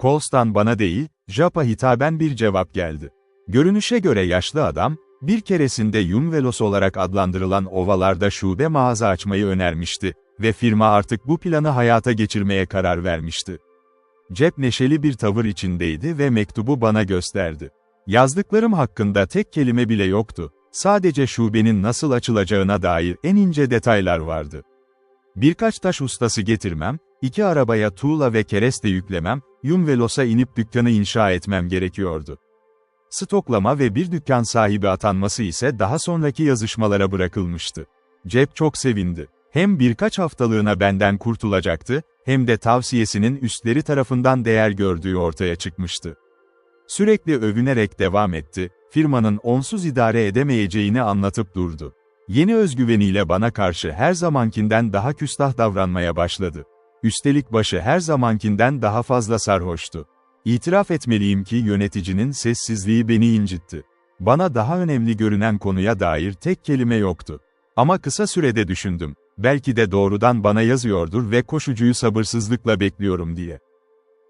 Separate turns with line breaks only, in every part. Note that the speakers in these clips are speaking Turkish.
Coles'tan bana değil, Jap'a hitaben bir cevap geldi. Görünüşe göre yaşlı adam, bir keresinde Yumvelos olarak adlandırılan ovalarda şube mağaza açmayı önermişti ve firma artık bu planı hayata geçirmeye karar vermişti. Jeb neşeli bir tavır içindeydi ve mektubu bana gösterdi. Yazdıklarım hakkında tek kelime bile yoktu. Sadece şubenin nasıl açılacağına dair en ince detaylar vardı. Birkaç taş ustası getirmem, 2 arabaya tuğla ve kereste yüklemem, Yumvelos'a inip dükkanı inşa etmem gerekiyordu. Stoklama ve bir dükkan sahibi atanması ise daha sonraki yazışmalara bırakılmıştı. Jeb çok sevindi. Hem birkaç haftalığına benden kurtulacaktı, hem de tavsiyesinin üstleri tarafından değer gördüğü ortaya çıkmıştı. Sürekli övünerek devam etti, firmanın onsuz idare edemeyeceğini anlatıp durdu. Yeni özgüveniyle bana karşı her zamankinden daha küstah davranmaya başladı. Üstelik başı her zamankinden daha fazla sarhoştu. İtiraf etmeliyim ki yöneticinin sessizliği beni incitti. Bana daha önemli görünen konuya dair tek kelime yoktu. Ama kısa sürede düşündüm. Belki de doğrudan bana yazıyordur ve koşucuyu sabırsızlıkla bekliyorum diye.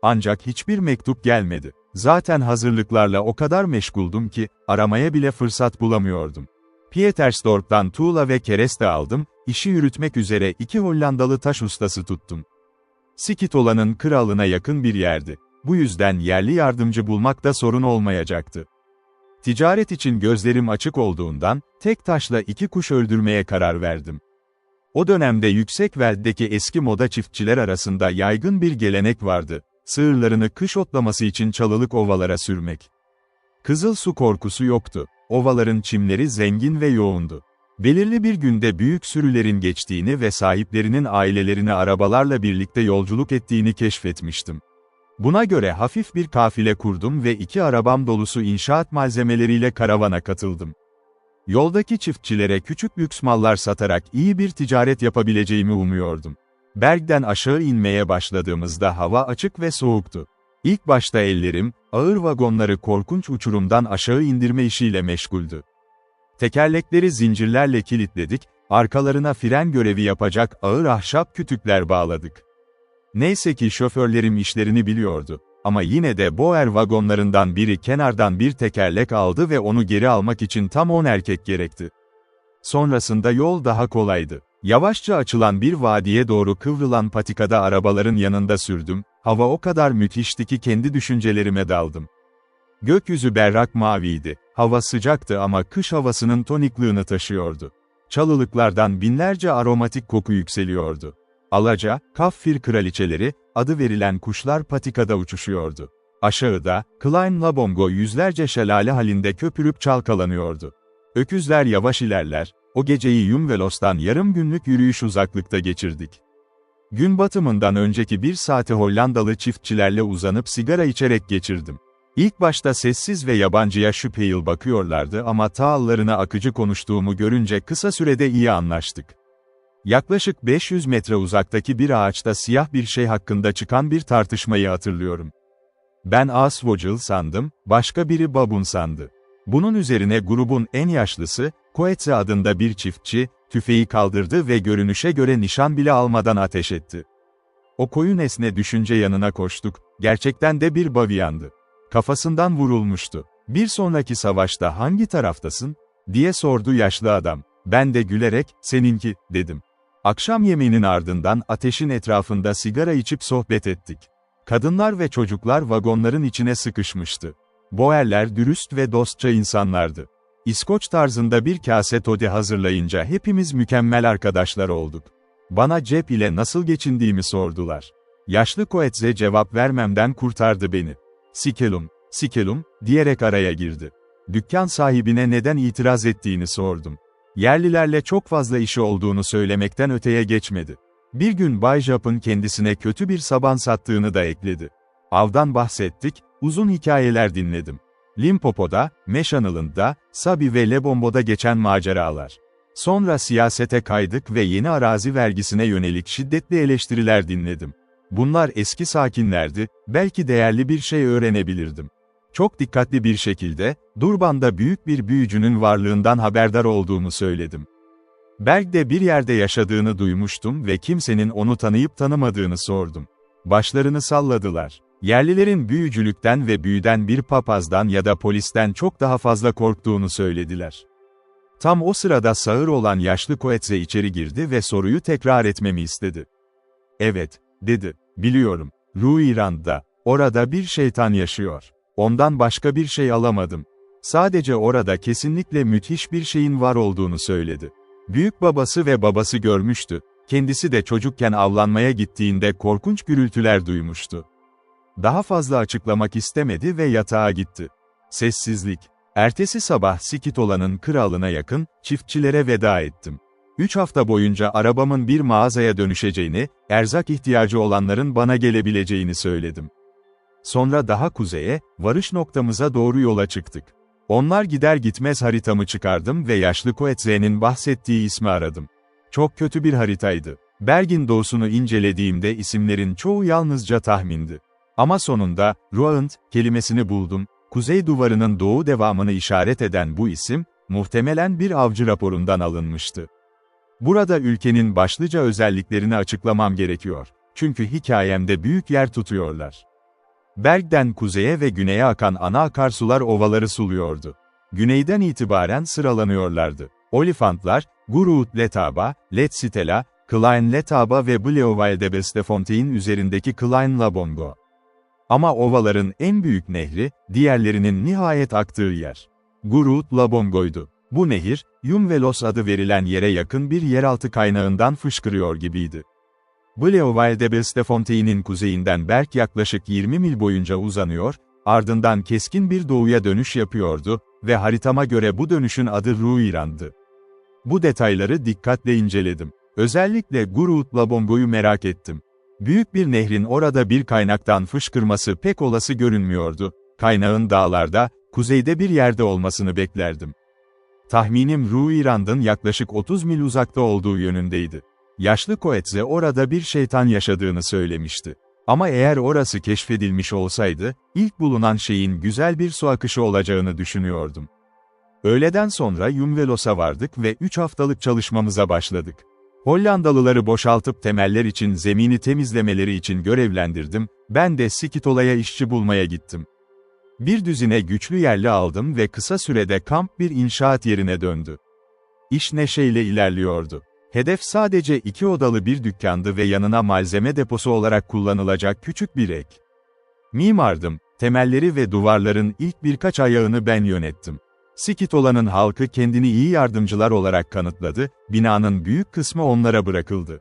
Ancak hiçbir mektup gelmedi. Zaten hazırlıklarla o kadar meşguldum ki, aramaya bile fırsat bulamıyordum. Pietersdorp'tan tuğla ve kereste aldım, işi yürütmek üzere 2 Hollandalı taş ustası tuttum. Skitola'nın kralına yakın bir yerdi. Bu yüzden yerli yardımcı bulmak da sorun olmayacaktı. Ticaret için gözlerim açık olduğundan, tek taşla 2 kuş öldürmeye karar verdim. O dönemde Yüksekveld'deki eski moda çiftçiler arasında yaygın bir gelenek vardı, sığırlarını kış otlaması için çalılık ovalara sürmek. Kızıl su korkusu yoktu, ovaların çimleri zengin ve yoğundu. Belirli bir günde büyük sürülerin geçtiğini ve sahiplerinin ailelerini arabalarla birlikte yolculuk ettiğini keşfetmiştim. Buna göre hafif bir kafile kurdum ve 2 arabam dolusu inşaat malzemeleriyle karavana katıldım. Yoldaki çiftçilere küçük lüks mallar satarak iyi bir ticaret yapabileceğimi umuyordum. Berg'den aşağı inmeye başladığımızda hava açık ve soğuktu. İlk başta ellerim, ağır vagonları korkunç uçurumdan aşağı indirme işiyle meşguldü. Tekerlekleri zincirlerle kilitledik, arkalarına fren görevi yapacak ağır ahşap kütükler bağladık. Neyse ki şoförlerim işlerini biliyordu. Ama yine de Boer vagonlarından biri kenardan bir tekerlek aldı ve onu geri almak için tam 10 erkek gerekti. Sonrasında yol daha kolaydı. Yavaşça açılan bir vadiye doğru kıvrılan patikada arabaların yanında sürdüm, hava o kadar müthişti ki kendi düşüncelerime daldım. Gökyüzü berrak maviydi, hava sıcaktı ama kış havasının toniklığını taşıyordu. Çalılıklardan binlerce aromatik koku yükseliyordu. Alaca, Kaffir kraliçeleri, adı verilen kuşlar patikada uçuşuyordu. Aşağıda, Klein Labongo yüzlerce şelale halinde köpürüp çalkalanıyordu. Öküzler yavaş ilerler, o geceyi Yumvelos'tan yarım günlük yürüyüş uzaklıkta geçirdik. Gün batımından önceki 1 saati Hollandalı çiftçilerle uzanıp sigara içerek geçirdim. İlk başta sessiz ve yabancıya şüpheli bakıyorlardı ama tağallarına akıcı konuştuğumu görünce kısa sürede iyi anlaştık. Yaklaşık 500 metre uzaktaki bir ağaçta siyah bir şey hakkında çıkan bir tartışmayı hatırlıyorum. Ben Asvogel sandım, başka biri Babun sandı. Bunun üzerine grubun en yaşlısı, Koetse adında bir çiftçi, tüfeği kaldırdı ve görünüşe göre nişan bile almadan ateş etti. O koyu nesne düşünce yanına koştuk, gerçekten de bir baviyandı. Kafasından vurulmuştu. Bir sonraki savaşta hangi taraftasın, diye sordu yaşlı adam. Ben de gülerek, seninki, dedim. Akşam yemeğinin ardından ateşin etrafında sigara içip sohbet ettik. Kadınlar ve çocuklar vagonların içine sıkışmıştı. Boerler dürüst ve dostça insanlardı. İskoç tarzında bir kase toddy hazırlayınca hepimiz mükemmel arkadaşlar olduk. Bana Jeb ile nasıl geçindiğimi sordular. Yaşlı Koetse cevap vermemden kurtardı beni. Sikelum, diyerek araya girdi. Dükkan sahibine neden itiraz ettiğini sordum. Yerlilerle çok fazla işi olduğunu söylemekten öteye geçmedi. Bir gün Bay Jap'ın kendisine kötü bir saban sattığını da ekledi. Avdan bahsettik, uzun hikayeler dinledim. Limpopo'da, Meşanıl'ında, Sabi ve Lebombo'da geçen maceralar. Sonra siyasete kaydık ve yeni arazi vergisine yönelik şiddetli eleştiriler dinledim. Bunlar eski sakinlerdi, belki değerli bir şey öğrenebilirdim. Çok dikkatli bir şekilde, Durban'da büyük bir büyücünün varlığından haberdar olduğumu söyledim. Berg'de bir yerde yaşadığını duymuştum ve kimsenin onu tanıyıp tanımadığını sordum. Başlarını salladılar. Yerlilerin büyücülükten ve büyüden bir papazdan ya da polisten çok daha fazla korktuğunu söylediler. Tam o sırada sağır olan yaşlı Coetzee içeri girdi ve soruyu tekrar etmemi istedi. "Evet," dedi, "biliyorum. Ruirand'da, orada bir şeytan yaşıyor. Ondan başka bir şey alamadım. Sadece orada kesinlikle müthiş bir şeyin var olduğunu söyledi. Büyük babası ve babası görmüştü. Kendisi de çocukken avlanmaya gittiğinde korkunç gürültüler duymuştu. Daha fazla açıklamak istemedi ve yatağa gitti. Sessizlik. Ertesi sabah Sikitola'nın kralına yakın, çiftçilere veda ettim. 3 hafta boyunca arabamın bir mağazaya dönüşeceğini, erzak ihtiyacı olanların bana gelebileceğini söyledim. Sonra daha kuzeye, varış noktamıza doğru yola çıktık. Onlar gider gitmez haritamı çıkardım ve yaşlı Coetzee'nin bahsettiği ismi aradım. Çok kötü bir haritaydı. Berg'in doğusunu incelediğimde isimlerin çoğu yalnızca tahmindi. Ama sonunda, Ruand kelimesini buldum. Kuzey duvarının doğu devamını işaret eden bu isim, muhtemelen bir avcı raporundan alınmıştı. Burada ülkenin başlıca özelliklerini açıklamam gerekiyor. Çünkü hikayemde büyük yer tutuyorlar. Berg'den kuzeye ve güneye akan ana akarsular ovaları suluyordu. Güneyden itibaren sıralanıyorlardı. Olifantlar, Guruut-Letaba, Letsitela, Klein-Letaba ve Bleauwildebestefontein üzerindeki Klein-Labongo. Ama ovaların en büyük nehri, diğerlerinin nihayet aktığı yer. Guruut-Labongo'ydu. Bu nehir, Yumvelos adı verilen yere yakın bir yeraltı kaynağından fışkırıyor gibiydi. Bleauwildebestefontein'in kuzeyinden Berg yaklaşık 20 mil boyunca uzanıyor, ardından keskin bir doğuya dönüş yapıyordu ve haritama göre bu dönüşün adı Ruirand'dı. Bu detayları dikkatle inceledim. Özellikle Guruut-Labongo'yu merak ettim. Büyük bir nehrin orada bir kaynaktan fışkırması pek olası görünmüyordu. Kaynağın dağlarda, kuzeyde bir yerde olmasını beklerdim. Tahminim Ruirand'ın yaklaşık 30 mil uzakta olduğu yönündeydi. Yaşlı Coetzee orada bir şeytan yaşadığını söylemişti. Ama eğer orası keşfedilmiş olsaydı, ilk bulunan şeyin güzel bir su akışı olacağını düşünüyordum. Öğleden sonra Yumvelos'a vardık ve 3 haftalık çalışmamıza başladık. Hollandalıları boşaltıp temeller için zemini temizlemeleri için görevlendirdim, ben de Sikitola'ya işçi bulmaya gittim. Bir düzine güçlü yerli aldım ve kısa sürede kamp bir inşaat yerine döndü. İş neşeyle ilerliyordu. Hedef sadece 2 odalı bir dükkandı ve yanına malzeme deposu olarak kullanılacak küçük bir ek. Mimardım, temelleri ve duvarların ilk birkaç ayağını ben yönettim. Sikitola'nın halkı kendini iyi yardımcılar olarak kanıtladı, binanın büyük kısmı onlara bırakıldı.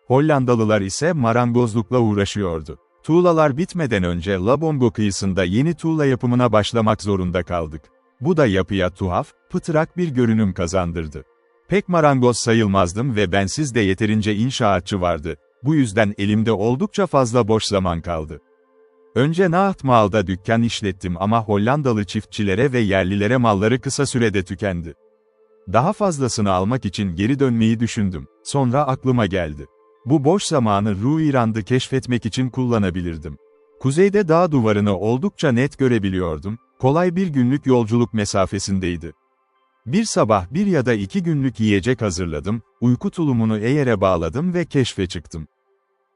Hollandalılar ise marangozlukla uğraşıyordu. Tuğlalar bitmeden önce Labongo kıyısında yeni tuğla yapımına başlamak zorunda kaldık. Bu da yapıya tuhaf, pıtrak bir görünüm kazandırdı. Pek marangoz sayılmazdım ve bensiz de yeterince inşaatçı vardı. Bu yüzden elimde oldukça fazla boş zaman kaldı. Önce Nahtmaal'da dükkan işlettim ama Hollandalı çiftçilere ve yerlilere malları kısa sürede tükendi. Daha fazlasını almak için geri dönmeyi düşündüm. Sonra aklıma geldi. Bu boş zamanı Ruirand'ı keşfetmek için kullanabilirdim. Kuzeyde dağ duvarını oldukça net görebiliyordum, kolay bir günlük yolculuk mesafesindeydi. Bir sabah 1 ya da 2 günlük yiyecek hazırladım, uyku tulumunu eğere bağladım ve keşfe çıktım.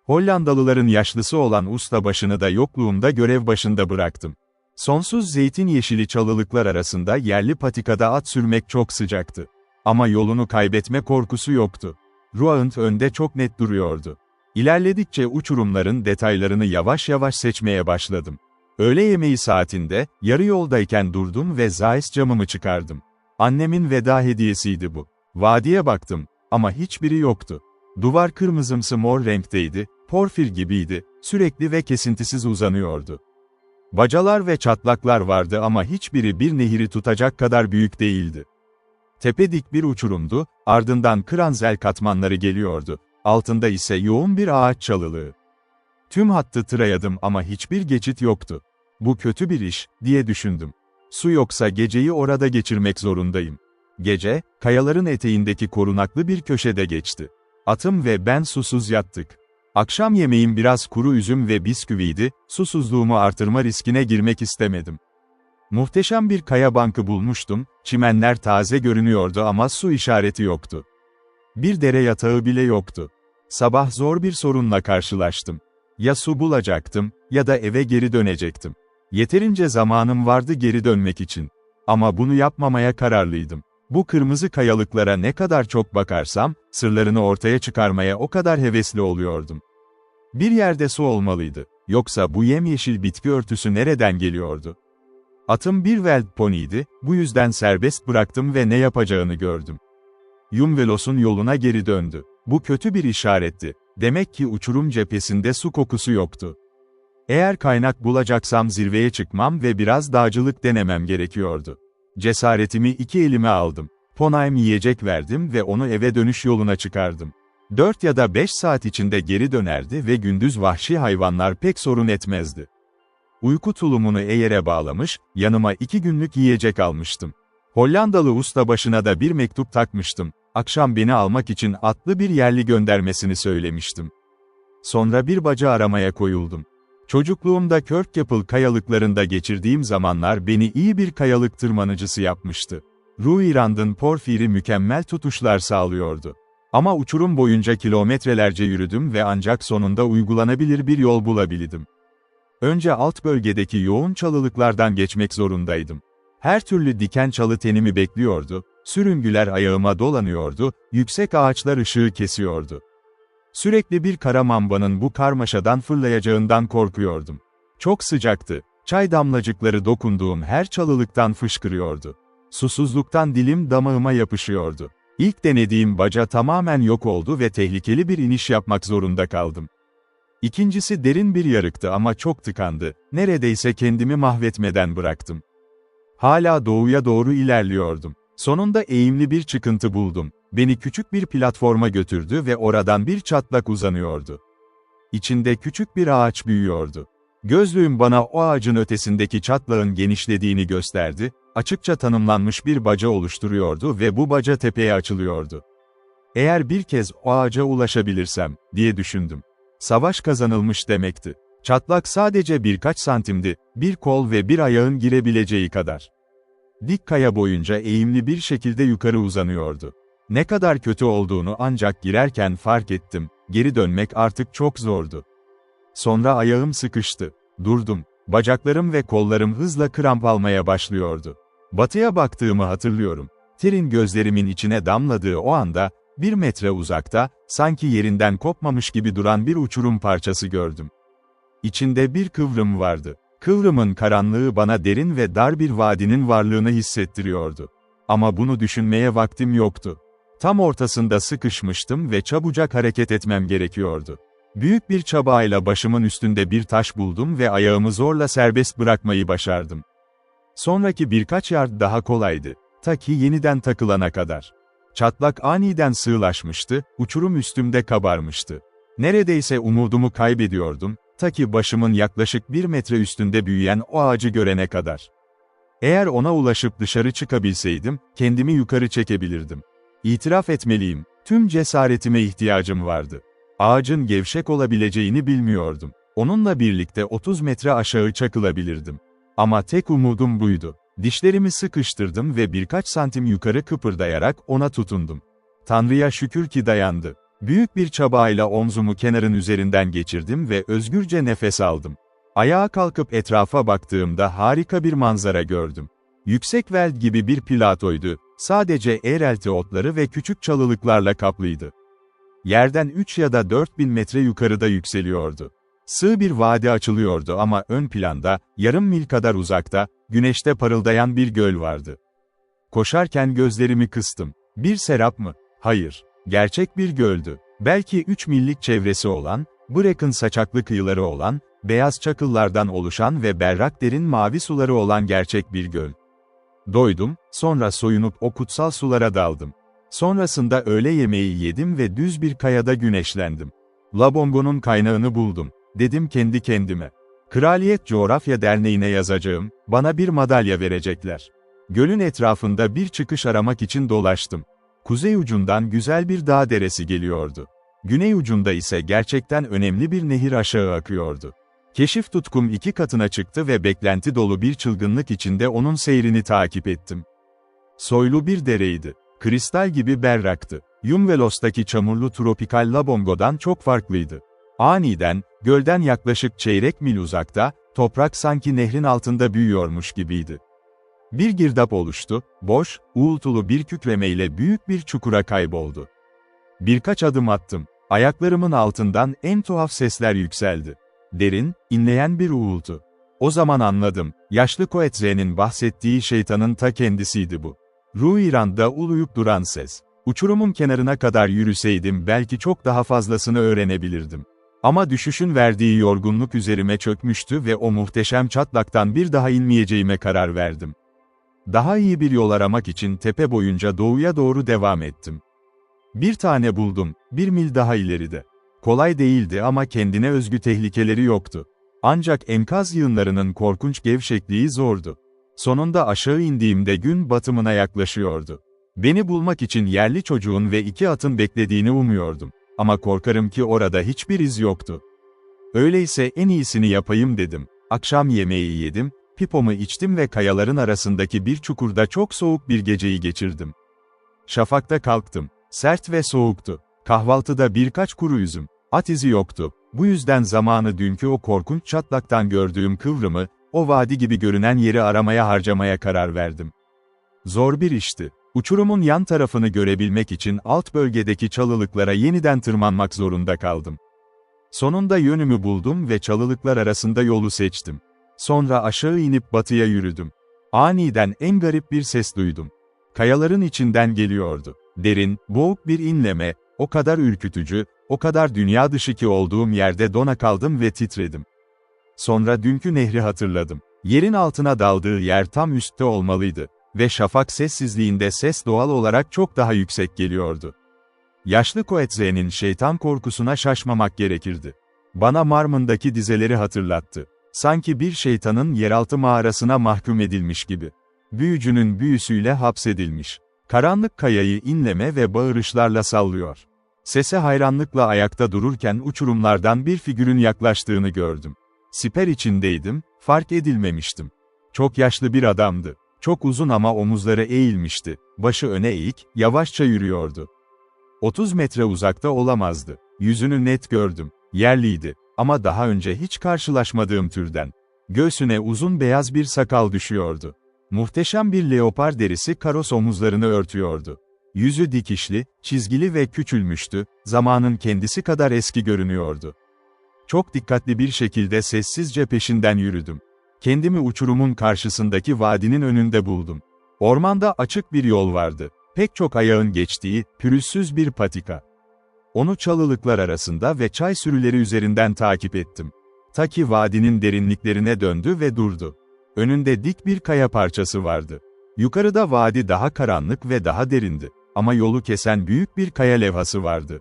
Hollandalıların yaşlısı olan ustabaşını da yokluğumda görev başında bıraktım. Sonsuz zeytin yeşili çalılıklar arasında yerli patikada at sürmek çok sıcaktı. Ama yolunu kaybetme korkusu yoktu. Ruand önde çok net duruyordu. İlerledikçe uçurumların detaylarını yavaş yavaş seçmeye başladım. Öğle yemeği saatinde, yarı yoldayken durdum ve Zeiss camımı çıkardım. Annemin veda hediyesiydi bu. Vadiye baktım, ama hiçbiri yoktu. Duvar kırmızımsı mor renkteydi, porfir gibiydi, sürekli ve kesintisiz uzanıyordu. Bacalar ve çatlaklar vardı ama hiçbiri bir nehri tutacak kadar büyük değildi. Tepe dik bir uçurumdu, ardından Kranzel katmanları geliyordu, altında ise yoğun bir ağaç çalılığı. Tüm hattı tırayadım ama hiçbir geçit yoktu. Bu kötü bir iş, diye düşündüm. Su yoksa geceyi orada geçirmek zorundayım. Gece, kayaların eteğindeki korunaklı bir köşede geçti. Atım ve ben susuz yattık. Akşam yemeğim biraz kuru üzüm ve bisküviydi, susuzluğumu artırma riskine girmek istemedim. Muhteşem bir kaya bankı bulmuştum, çimenler taze görünüyordu ama su işareti yoktu. Bir dere yatağı bile yoktu. Sabah zor bir sorunla karşılaştım. Ya su bulacaktım, ya da eve geri dönecektim. Yeterince zamanım vardı geri dönmek için. Ama bunu yapmamaya kararlıydım. Bu kırmızı kayalıklara ne kadar çok bakarsam, sırlarını ortaya çıkarmaya o kadar hevesli oluyordum. Bir yerde su olmalıydı. Yoksa bu yemyeşil bitki örtüsü nereden geliyordu? Atım bir Wild Pony'ydi, bu yüzden serbest bıraktım ve ne yapacağını gördüm. Yumvelos'un yoluna geri döndü. Bu kötü bir işaretti. Demek ki uçurum cephesinde su kokusu yoktu. Eğer kaynak bulacaksam zirveye çıkmam ve biraz dağcılık denemem gerekiyordu. Cesaretimi iki elime aldım. Pony'm yiyecek verdim ve onu eve dönüş yoluna çıkardım. 4 ya da 5 saat içinde geri dönerdi ve gündüz vahşi hayvanlar pek sorun etmezdi. Uyku tulumunu eğere bağlamış, yanıma 2 günlük yiyecek almıştım. Hollandalı ustabaşına da bir mektup takmıştım. Akşam beni almak için atlı bir yerli göndermesini söylemiştim. Sonra bir baca aramaya koyuldum. Çocukluğumda Kirkapel kayalıklarında geçirdiğim zamanlar beni iyi bir kayalık tırmanıcısı yapmıştı. Ruirand'ın porfiri mükemmel tutuşlar sağlıyordu. Ama uçurum boyunca kilometrelerce yürüdüm ve ancak sonunda uygulanabilir bir yol bulabildim. Önce alt bölgedeki yoğun çalılıklardan geçmek zorundaydım. Her türlü diken çalı tenimi bekliyordu, sürüngüler ayağıma dolanıyordu, yüksek ağaçlar ışığı kesiyordu. Sürekli bir kara mambanın bu karmaşadan fırlayacağından korkuyordum. Çok sıcaktı, çay damlacıkları dokunduğum her çalılıktan fışkırıyordu. Susuzluktan dilim damağıma yapışıyordu. İlk denediğim baca tamamen yok oldu ve tehlikeli bir iniş yapmak zorunda kaldım. İkincisi derin bir yarıktı ama çok tıkandı, neredeyse kendimi mahvetmeden bıraktım. Hala doğuya doğru ilerliyordum. Sonunda eğimli bir çıkıntı buldum. Beni küçük bir platforma götürdü ve oradan bir çatlak uzanıyordu. İçinde küçük bir ağaç büyüyordu. Gözlüğüm bana o ağacın ötesindeki çatlağın genişlediğini gösterdi, açıkça tanımlanmış bir baca oluşturuyordu ve bu baca tepeye açılıyordu. Eğer bir kez o ağaca ulaşabilirsem, diye düşündüm. Savaş kazanılmış demekti. Çatlak sadece birkaç santimdi, bir kol ve bir ayağın girebileceği kadar. Dik kaya boyunca eğimli bir şekilde yukarı uzanıyordu. Ne kadar kötü olduğunu ancak girerken fark ettim, geri dönmek artık çok zordu. Sonra ayağım sıkıştı. Durdum. Bacaklarım ve kollarım hızla kramp almaya başlıyordu. Batıya baktığımı hatırlıyorum. Terin gözlerimin içine damladığı o anda, 1 metre uzakta, sanki yerinden kopmamış gibi duran bir uçurum parçası gördüm. İçinde bir kıvrım vardı. Kıvrımın karanlığı bana derin ve dar bir vadinin varlığını hissettiriyordu. Ama bunu düşünmeye vaktim yoktu. Tam ortasında sıkışmıştım ve çabucak hareket etmem gerekiyordu. Büyük bir çabayla başımın üstünde bir taş buldum ve ayağımı zorla serbest bırakmayı başardım. Sonraki birkaç yard daha kolaydı, ta ki yeniden takılana kadar. Çatlak aniden sığlaşmıştı, uçurum üstümde kabarmıştı. Neredeyse umudumu kaybediyordum, ta ki başımın yaklaşık 1 metre üstünde büyüyen o ağacı görene kadar. Eğer ona ulaşıp dışarı çıkabilseydim, kendimi yukarı çekebilirdim. İtiraf etmeliyim, tüm cesaretime ihtiyacım vardı. Ağacın gevşek olabileceğini bilmiyordum. Onunla birlikte 30 metre aşağı çakılabilirdim. Ama tek umudum buydu. Dişlerimi sıkıştırdım ve birkaç santim yukarı kıpırdayarak ona tutundum. Tanrı'ya şükür ki dayandı. Büyük bir çabayla omzumu kenarın üzerinden geçirdim ve özgürce nefes aldım. Ayağa kalkıp etrafa baktığımda harika bir manzara gördüm. Yüksek veld gibi bir platoydu, sadece eğrelti otları ve küçük çalılıklarla kaplıydı. Yerden 3 ya da 4000 metre yukarıda yükseliyordu. Sığ bir vadi açılıyordu ama ön planda, yarım mil kadar uzakta, güneşte parıldayan bir göl vardı. Koşarken gözlerimi kıstım. Bir serap mı? Hayır. Gerçek bir göldü. Belki 3 millik çevresi olan, Brecon saçaklı kıyıları olan, beyaz çakıllardan oluşan ve berrak derin mavi suları olan gerçek bir göl. Doydum, sonra soyunup o kutsal sulara daldım. Sonrasında öğle yemeği yedim ve düz bir kayada güneşlendim. Labongo'nun kaynağını buldum, dedim kendi kendime. Kraliyet Coğrafya Derneği'ne yazacağım, bana bir madalya verecekler. Gölün etrafında bir çıkış aramak için dolaştım. Kuzey ucundan güzel bir dağ deresi geliyordu. Güney ucunda ise gerçekten önemli bir nehir aşağı akıyordu. Keşif tutkum 2 katına çıktı ve beklenti dolu bir çılgınlık içinde onun seyrini takip ettim. Soylu bir dereydi. Kristal gibi berraktı. Yumvelos'taki çamurlu tropikal Labongo'dan çok farklıydı. Aniden, Gölden yaklaşık çeyrek mil uzakta, toprak sanki nehrin altında büyüyormuş gibiydi. Bir girdap oluştu, boş, uğultulu bir kükremeyle büyük bir çukura kayboldu. Birkaç adım attım, ayaklarımın altından en tuhaf sesler yükseldi. Derin, inleyen bir uğultu. O zaman anladım, yaşlı Coetze'nin bahsettiği şeytanın ta kendisiydi bu. Ruiran'da uluyup duran ses. Uçurumun kenarına kadar yürüseydim belki çok daha fazlasını öğrenebilirdim. Ama düşüşün verdiği yorgunluk üzerime çökmüştü ve o muhteşem çatlaktan bir daha inmeyeceğime karar verdim. Daha iyi bir yol aramak için tepe boyunca doğuya doğru devam ettim. Bir tane buldum, 1 mil daha ileride. Kolay değildi ama kendine özgü tehlikeleri yoktu. Ancak enkaz yığınlarının korkunç gevşekliği zordu. Sonunda aşağı indiğimde gün batımına yaklaşıyordu. Beni bulmak için yerli çocuğun ve 2 atın beklediğini umuyordum. Ama korkarım ki orada hiçbir iz yoktu. Öyleyse en iyisini yapayım dedim. Akşam yemeği yedim, pipomu içtim ve kayaların arasındaki bir çukurda çok soğuk bir geceyi geçirdim. Şafakta kalktım. Sert ve soğuktu. Kahvaltıda birkaç kuru üzüm. At izi yoktu. Bu yüzden zamanı dünkü o korkunç çatlaktan gördüğüm kıvrımı, o vadi gibi görünen yeri aramaya harcamaya karar verdim. Zor bir işti. Uçurumun yan tarafını görebilmek için alt bölgedeki çalılıklara yeniden tırmanmak zorunda kaldım. Sonunda yönümü buldum ve çalılıklar arasında yolu seçtim. Sonra aşağı inip batıya yürüdüm. Aniden en garip bir ses duydum. Kayaların içinden geliyordu. Derin, boğuk bir inleme, o kadar ürkütücü, o kadar dünya dışı ki olduğum yerde dona kaldım ve titredim. Sonra dünkü nehri hatırladım. Yerin altına daldığı yer tam üstte olmalıydı. Ve şafak sessizliğinde ses doğal olarak çok daha yüksek geliyordu. Yaşlı Coetze'nin şeytan korkusuna şaşmamak gerekirdi. Bana Marmon'daki dizeleri hatırlattı. Sanki bir şeytanın yeraltı mağarasına mahkum edilmiş gibi. Büyücünün büyüsüyle hapsedilmiş. Karanlık kayayı inleme ve bağırışlarla sallıyor. Sese hayranlıkla ayakta dururken uçurumlardan bir figürün yaklaştığını gördüm. Siper içindeydim, fark edilmemiştim. Çok yaşlı bir adamdı. Çok uzun ama omuzları eğilmişti. Başı öne eğik, yavaşça yürüyordu. 30 metre uzakta olamazdı. Yüzünü net gördüm. Yerliydi. Ama daha önce hiç karşılaşmadığım türden. Göğsüne uzun beyaz bir sakal düşüyordu. Muhteşem bir leopar derisi karos omuzlarını örtüyordu. Yüzü dikişli, çizgili ve küçülmüştü, zamanın kendisi kadar eski görünüyordu. Çok dikkatli bir şekilde sessizce peşinden yürüdüm. Kendimi uçurumun karşısındaki vadinin önünde buldum. Ormanda açık bir yol vardı. Pek çok ayağın geçtiği, pürüzsüz bir patika. Onu çalılıklar arasında ve çay sürüleri üzerinden takip ettim. Ta ki vadinin derinliklerine döndü ve durdu. Önünde dik bir kaya parçası vardı. Yukarıda vadi daha karanlık ve daha derindi. Ama yolu kesen büyük bir kaya levhası vardı.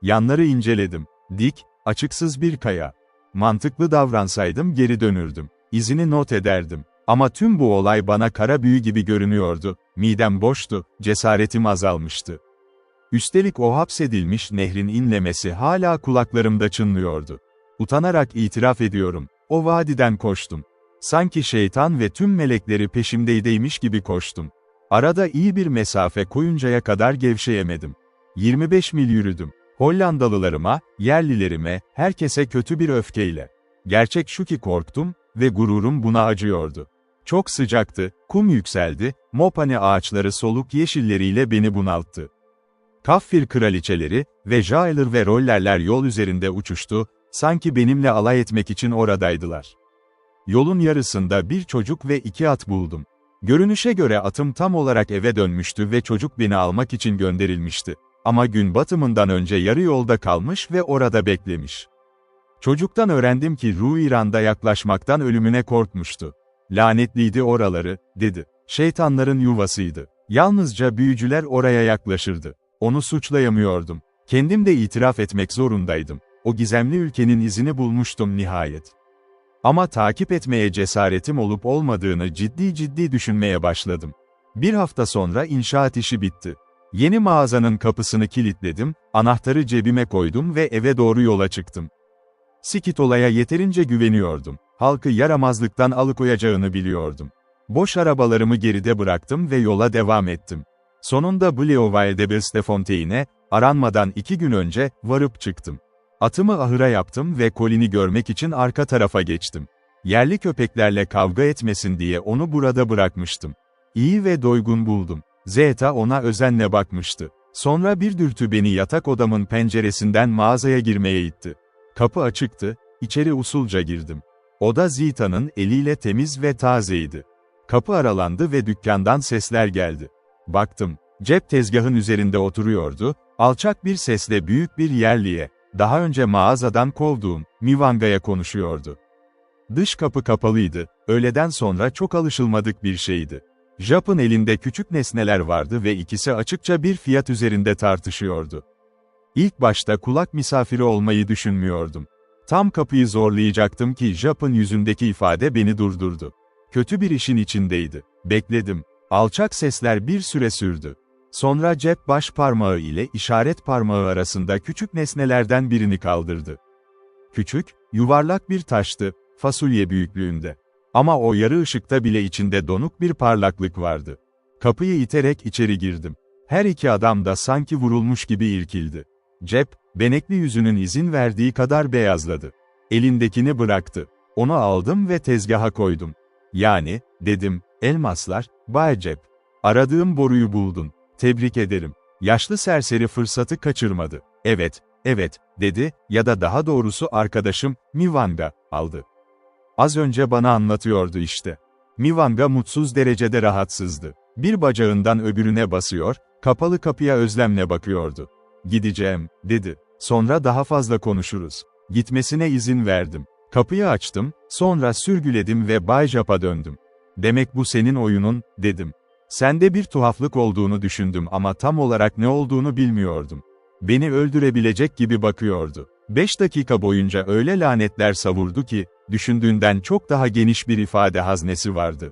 Yanları inceledim. Dik, açıksız bir kaya. Mantıklı davransaydım geri dönürdüm. İzini not ederdim. Ama tüm bu olay bana kara büyü gibi görünüyordu. Midem boştu, cesaretim azalmıştı. Üstelik o hapsedilmiş nehrin inlemesi hala kulaklarımda çınlıyordu. Utanarak itiraf ediyorum, o vadiden koştum. Sanki şeytan ve tüm melekleri peşimdeydeymiş gibi koştum. Arada iyi bir mesafe koyuncaya kadar gevşeyemedim. 25 mil yürüdüm. Hollandalılarıma, yerlilerime, herkese kötü bir öfkeyle. Gerçek şu ki korktum ve gururum buna acıyordu. Çok sıcaktı, kum yükseldi, mopane ağaçları soluk yeşilleriyle beni bunalttı. Kaffir kraliçeleri ve jailer ve rollerler yol üzerinde uçuştu, sanki benimle alay etmek için oradaydılar. Yolun yarısında bir çocuk ve 2 at buldum. Görünüşe göre atım tam olarak eve dönmüştü ve çocuk beni almak için gönderilmişti. Ama gün batımından önce yarı yolda kalmış ve orada beklemiş. Çocuktan öğrendim ki Ruiran'da yaklaşmaktan ölümüne korkmuştu. Lanetliydi oraları, dedi. Şeytanların yuvasıydı. Yalnızca büyücüler oraya yaklaşırdı. Onu suçlayamıyordum. Kendim de itiraf etmek zorundaydım. O gizemli ülkenin izini bulmuştum nihayet. Ama takip etmeye cesaretim olup olmadığını ciddi düşünmeye başladım. Bir hafta sonra inşaat işi bitti. Yeni mağazanın kapısını kilitledim, anahtarı cebime koydum ve eve doğru yola çıktım. Skitola'ya yeterince güveniyordum. Halkı yaramazlıktan alıkoyacağını biliyordum. Boş arabalarımı geride bıraktım ve yola devam ettim. Sonunda Bleauval de Belstefontaine'e, aranmadan 2 gün önce, varıp çıktım. Atımı ahıra yaptım ve Colin'i görmek için arka tarafa geçtim. Yerli köpeklerle kavga etmesin diye onu burada bırakmıştım. İyi ve doygun buldum. Zeta ona özenle bakmıştı. Sonra bir dürtü beni yatak odamın penceresinden mağazaya girmeye itti. Kapı açıktı, içeri usulca girdim. Oda Zeta'nın eliyle temiz ve tazeydi. Kapı aralandı ve dükkandan sesler geldi. Baktım, cep tezgahın üzerinde oturuyordu, alçak bir sesle büyük bir yerliye, daha önce mağazadan kovduğum, Mivanga'ya konuşuyordu. Dış kapı kapalıydı, öğleden sonra çok alışılmadık bir şeydi. Jap'ın elinde küçük nesneler vardı ve ikisi açıkça bir fiyat üzerinde tartışıyordu. İlk başta kulak misafiri olmayı düşünmüyordum. Tam kapıyı zorlayacaktım ki Jap'ın yüzündeki ifade beni durdurdu. Kötü bir işin içindeydi. Bekledim. Alçak sesler bir süre sürdü. Sonra cep baş parmağı ile işaret parmağı arasında küçük nesnelerden birini kaldırdı. Küçük, yuvarlak bir taştı, fasulye büyüklüğünde. Ama o yarı ışıkta bile içinde donuk bir parlaklık vardı. Kapıyı iterek içeri girdim. Her iki adam da sanki vurulmuş gibi irkildi. Cep, benekli yüzünün izin verdiği kadar beyazladı. Elindekini bıraktı. Onu aldım ve tezgaha koydum. Yani, dedim, elmaslar, Bay Cep. Aradığım boruyu buldun. Tebrik ederim. Yaşlı serseri fırsatı kaçırmadı. Evet, evet, dedi, ya da daha doğrusu arkadaşım, Mivanga, aldı. Az önce bana anlatıyordu işte. Mivanga mutsuz derecede rahatsızdı. Bir bacağından öbürüne basıyor, kapalı kapıya özlemle bakıyordu. Gideceğim, dedi. Sonra daha fazla konuşuruz. Gitmesine izin verdim. Kapıyı açtım, sonra sürgüledim ve Bay Jap'a döndüm. Demek bu senin oyunun, dedim. Sende bir tuhaflık olduğunu düşündüm ama tam olarak ne olduğunu bilmiyordum. Beni öldürebilecek gibi bakıyordu. 5 dakika boyunca öyle lanetler savurdu ki, düşündüğünden çok daha geniş bir ifade haznesi vardı.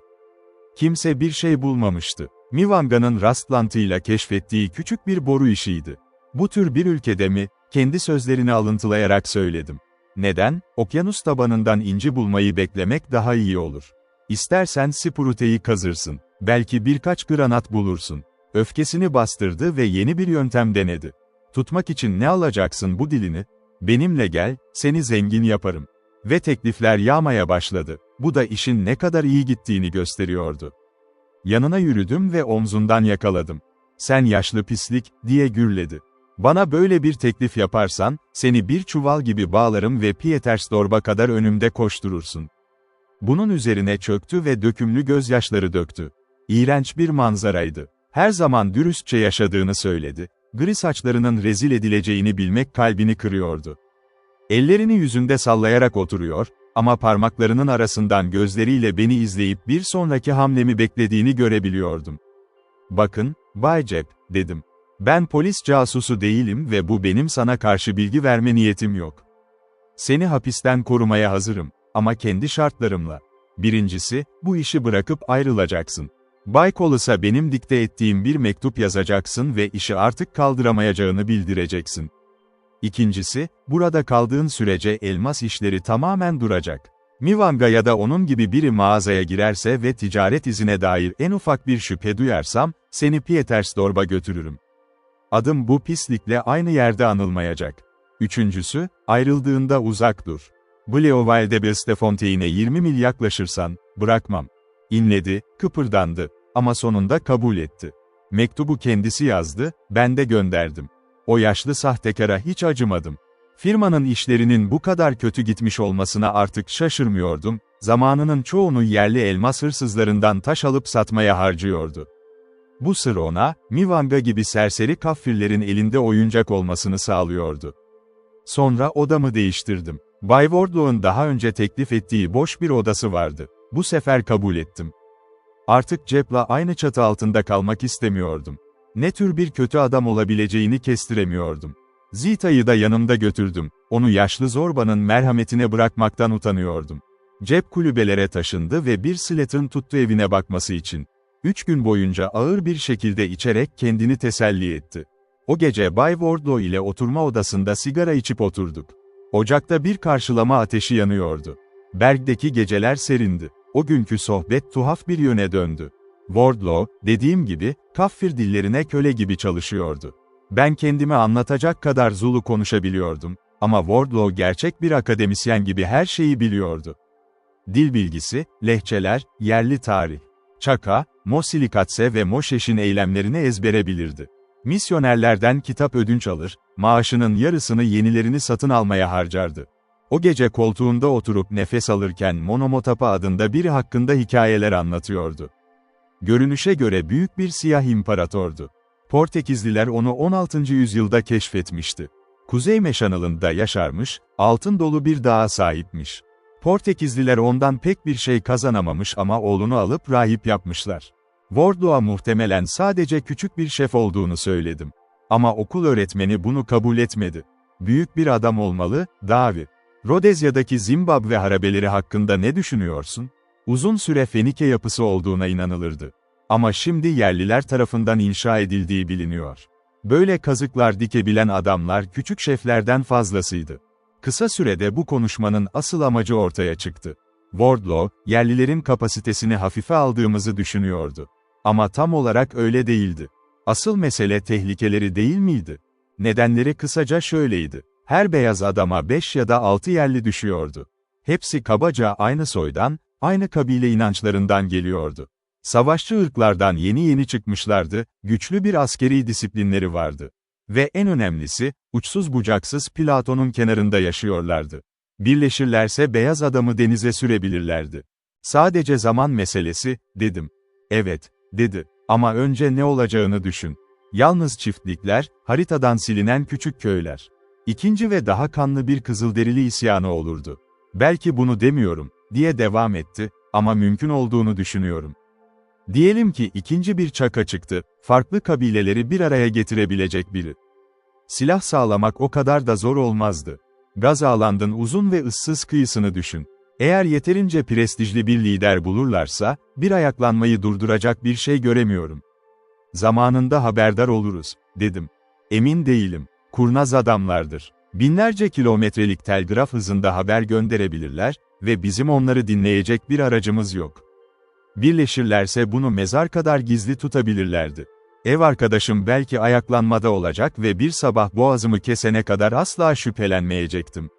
Kimse bir şey bulmamıştı. Mivanga'nın rastlantıyla keşfettiği küçük bir boru işiydi. Bu tür bir ülkede mi, kendi sözlerini alıntılayarak söyledim. Neden? Okyanus tabanından inci bulmayı beklemek daha iyi olur. İstersen Sprute'yi kazırsın. Belki birkaç granat bulursun. Öfkesini bastırdı ve yeni bir yöntem denedi. Tutmak için ne alacaksın bu dilini? Benimle gel, seni zengin yaparım. Ve teklifler yağmaya başladı. Bu da işin ne kadar iyi gittiğini gösteriyordu. Yanına yürüdüm ve omzundan yakaladım. Sen yaşlı pislik, diye gürledi. Bana böyle bir teklif yaparsan, seni bir çuval gibi bağlarım ve Pietersdorp'a kadar önümde koşturursun. Bunun üzerine çöktü ve dökümlü gözyaşları döktü. İğrenç bir manzaraydı. Her zaman dürüstçe yaşadığını söyledi. Gri saçlarının rezil edileceğini bilmek kalbini kırıyordu. Ellerini yüzünde sallayarak oturuyor, ama parmaklarının arasından gözleriyle beni izleyip bir sonraki hamlemi beklediğini görebiliyordum. Bakın, Bay Cep, dedim. Ben polis casusu değilim ve bu benim sana karşı bilgi verme niyetim yok. Seni hapisten korumaya hazırım, ama kendi şartlarımla. Birincisi, bu işi bırakıp ayrılacaksın. Bay Collis'a benim dikte ettiğim bir mektup yazacaksın ve işi artık kaldıramayacağını bildireceksin. İkincisi, burada kaldığın sürece elmas işleri tamamen duracak. Mivanga ya da onun gibi biri mağazaya girerse ve ticaret izine dair en ufak bir şüphe duyarsam, seni Pietersdorp'a götürürüm. Adım bu pislikle aynı yerde anılmayacak. Üçüncüsü, ayrıldığında uzak dur. Bleovalde-Bestefontaine'e 20 mil yaklaşırsan, bırakmam. İnledi, kıpırdandı. Ama sonunda kabul etti. Mektubu kendisi yazdı, ben de gönderdim. O yaşlı sahtekara hiç acımadım. Firmanın işlerinin bu kadar kötü gitmiş olmasına artık şaşırmıyordum, zamanının çoğunu yerli elmas hırsızlarından taş alıp satmaya harcıyordu. Bu sır ona, Mivanga gibi serseri kaffirlerin elinde oyuncak olmasını sağlıyordu. Sonra odamı değiştirdim. Bay Wardlow'un daha önce teklif ettiği boş bir odası vardı. Bu sefer kabul ettim. Artık Cep'le aynı çatı altında kalmak istemiyordum. Ne tür bir kötü adam olabileceğini kestiremiyordum. Zeta'yı da yanımda götürdüm. Onu yaşlı zorbanın merhametine bırakmaktan utanıyordum. Cep kulübelere taşındı ve bir Slattern tuttu evine bakması için. 3 gün boyunca ağır bir şekilde içerek kendini teselli etti. O gece Bay Wardlow ile oturma odasında sigara içip oturduk. Ocakta bir karşılama ateşi yanıyordu. Berg'deki geceler serindi. O günkü sohbet tuhaf bir yöne döndü. Wardlow, dediğim gibi, kaffir dillerine köle gibi çalışıyordu. Ben kendimi anlatacak kadar Zulu konuşabiliyordum. Ama Wardlow gerçek bir akademisyen gibi her şeyi biliyordu. Dil bilgisi, lehçeler, yerli tarih. Chaka, Mo-Silikatse ve Mo-Shesh'in eylemlerini ezbere bilirdi. Misyonerlerden kitap ödünç alır, maaşının yarısını yenilerini satın almaya harcardı. O gece koltuğunda oturup nefes alırken Monomotapa adında biri hakkında hikayeler anlatıyordu. Görünüşe göre büyük bir siyah imparatordu. Portekizliler onu 16. yüzyılda keşfetmişti. Kuzey Meşanılı'nda yaşarmış, altın dolu bir dağa sahipmiş. Portekizliler ondan pek bir şey kazanamamış ama oğlunu alıp rahip yapmışlar. Wardlow'a muhtemelen sadece küçük bir şef olduğunu söyledim. Ama okul öğretmeni bunu kabul etmedi. Büyük bir adam olmalı, Davi. Rodezya'daki Zimbabwe harabeleri hakkında ne düşünüyorsun? Uzun süre Fenike yapısı olduğuna inanılırdı. Ama şimdi yerliler tarafından inşa edildiği biliniyor. Böyle kazıklar dikebilen adamlar küçük şeflerden fazlasıydı. Kısa sürede bu konuşmanın asıl amacı ortaya çıktı. Wardlow, yerlilerin kapasitesini hafife aldığımızı düşünüyordu. Ama tam olarak öyle değildi. Asıl mesele tehlikeleri değil miydi? Nedenleri kısaca şöyleydi. Her beyaz adama 5 ya da 6 yerli düşüyordu. Hepsi kabaca aynı soydan, aynı kabile inançlarından geliyordu. Savaşçı ırklardan yeni çıkmışlardı, güçlü bir askeri disiplinleri vardı. Ve en önemlisi, uçsuz bucaksız Platon'un kenarında yaşıyorlardı. Birleşirlerse beyaz adamı denize sürebilirlerdi. Sadece zaman meselesi, dedim. Evet, dedi. Ama önce ne olacağını düşün. Yalnız çiftlikler, haritadan silinen küçük köyler. İkinci ve daha kanlı bir Kızılderili isyanı olurdu. Belki bunu demiyorum, diye devam etti, ama mümkün olduğunu düşünüyorum. Diyelim ki ikinci bir çaka çıktı, farklı kabileleri bir araya getirebilecek biri. Silah sağlamak o kadar da zor olmazdı. Gazaland'ın uzun ve ıssız kıyısını düşün. Eğer yeterince prestijli bir lider bulurlarsa, bir ayaklanmayı durduracak bir şey göremiyorum. Zamanında haberdar oluruz, dedim. Emin değilim. Kurnaz adamlardır. Binlerce kilometrelik telgraf hızında haber gönderebilirler ve bizim onları dinleyecek bir aracımız yok. Birleşirlerse bunu mezar kadar gizli tutabilirlerdi. Ev arkadaşım belki ayaklanmada olacak ve bir sabah boğazımı kesene kadar asla şüphelenmeyecektim.